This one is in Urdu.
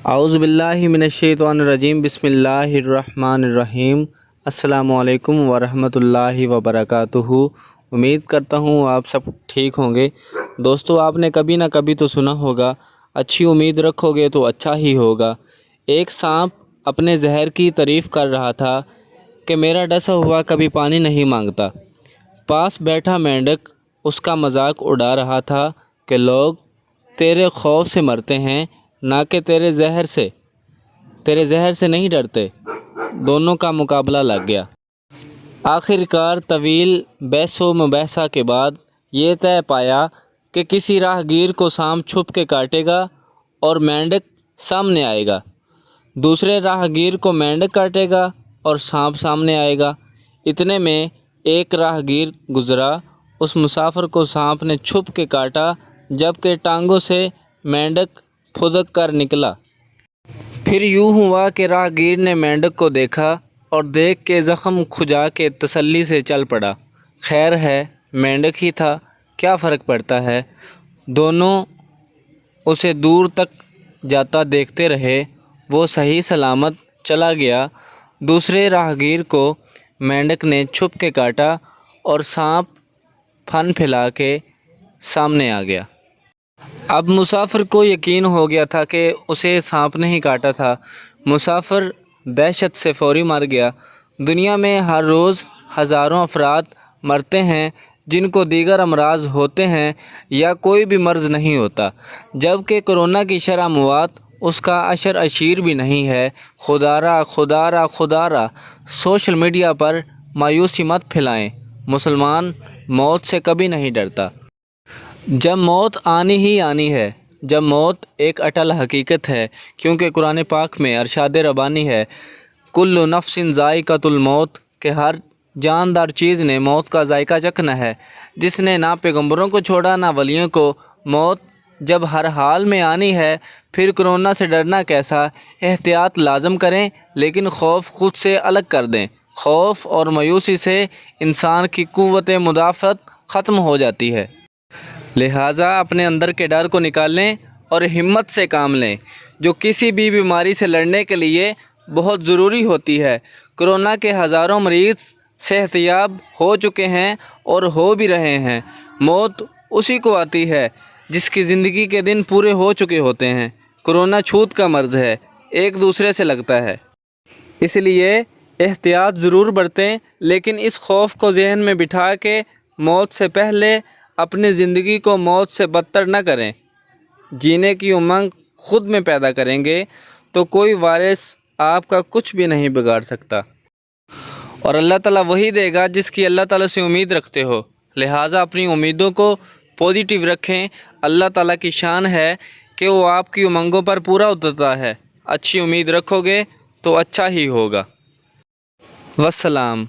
اعوذ باللہ من الشیطان الرجیم، بسم اللہ الرحمن الرحیم۔ السلام علیکم ورحمۃ اللہ وبرکاتہ۔ امید کرتا ہوں آپ سب ٹھیک ہوں گے۔ دوستو، آپ نے کبھی نہ کبھی تو سنا ہوگا، اچھی امید رکھو گے تو اچھا ہی ہوگا۔ ایک سانپ اپنے زہر کی تعریف کر رہا تھا کہ میرا ڈسا ہوا کبھی پانی نہیں مانگتا۔ پاس بیٹھا مینڈک اس کا مذاق اڑا رہا تھا کہ لوگ تیرے خوف سے مرتے ہیں، نہ کہ تیرے زہر سے نہیں ڈرتے۔ دونوں کا مقابلہ لگ گیا۔ آخر کار طویل بحث و مباحثہ کے بعد یہ طے پایا کہ کسی راہ گیر کو سانپ چھپ کے کاٹے گا اور مینڈک سامنے آئے گا، دوسرے راہ گیر کو مینڈک کاٹے گا اور سانپ سامنے آئے گا۔ اتنے میں ایک راہ گیر گزرا، اس مسافر کو سانپ نے چھپ کے کاٹا، جبکہ ٹانگوں سے مینڈک پھدک کر نکلا۔ پھر یوں ہوا کہ راہ گیر نے مینڈک کو دیکھا اور دیکھ کے زخم کھجا کے تسلی سے چل پڑا۔ خیر ہے، مینڈک ہی تھا، کیا فرق پڑتا ہے۔ دونوں اسے دور تک جاتا دیکھتے رہے، وہ صحیح سلامت چلا گیا۔ دوسرے راہ گیر کو مینڈک نے چھپ کے کاٹا اور سانپ پھن پھیلا کے سامنے آ گیا۔ اب مسافر کو یقین ہو گیا تھا کہ اسے سانپ نے ہی کاٹا تھا۔ مسافر دہشت سے فوری مر گیا۔ دنیا میں ہر روز ہزاروں افراد مرتے ہیں جن کو دیگر امراض ہوتے ہیں یا کوئی بھی مرض نہیں ہوتا، جبکہ کرونا کی شرح اموات اس کا عشر اشیر بھی نہیں ہے۔ خدا را سوشل میڈیا پر مایوسی مت پھیلائیں۔ مسلمان موت سے کبھی نہیں ڈرتا۔ جب موت آنی ہی آنی ہے، جب موت ایک اٹل حقیقت ہے، کیونکہ قرآن پاک میں ارشاد ربانی ہے، کل نفس ذائقۃ الموت، کہ ہر جاندار چیز نے موت کا ذائقہ چکھنا ہے۔ جس نے نہ پیغمبروں کو چھوڑا نہ ولیوں کو۔ موت جب ہر حال میں آنی ہے، پھر کرونا سے ڈرنا کیسا۔ احتیاط لازم کریں، لیکن خوف خود سے الگ کر دیں۔ خوف اور مایوسی سے انسان کی قوت مدافعت ختم ہو جاتی ہے۔ لہٰذا اپنے اندر کے ڈر کو نکالیں اور ہمت سے کام لیں، جو کسی بھی بیماری سے لڑنے کے لیے بہت ضروری ہوتی ہے۔ کرونا کے ہزاروں مریض صحت یاب ہو چکے ہیں اور ہو بھی رہے ہیں۔ موت اسی کو آتی ہے جس کی زندگی کے دن پورے ہو چکے ہوتے ہیں۔ کرونا چھوت کا مرض ہے، ایک دوسرے سے لگتا ہے، اس لیے احتیاط ضرور برتیں، لیکن اس خوف کو ذہن میں بٹھا کے موت سے پہلے اپنی زندگی کو موت سے بدتر نہ کریں۔ جینے کی امنگ خود میں پیدا کریں گے تو کوئی وائرس آپ کا کچھ بھی نہیں بگاڑ سکتا، اور اللہ تعالیٰ وہی دے گا جس کی اللہ تعالیٰ سے امید رکھتے ہو۔ لہٰذا اپنی امیدوں کو پازیٹیو رکھیں۔ اللہ تعالیٰ کی شان ہے کہ وہ آپ کی امنگوں پر پورا اترتا ہے۔ اچھی امید رکھو گے تو اچھا ہی ہوگا۔ والسلام۔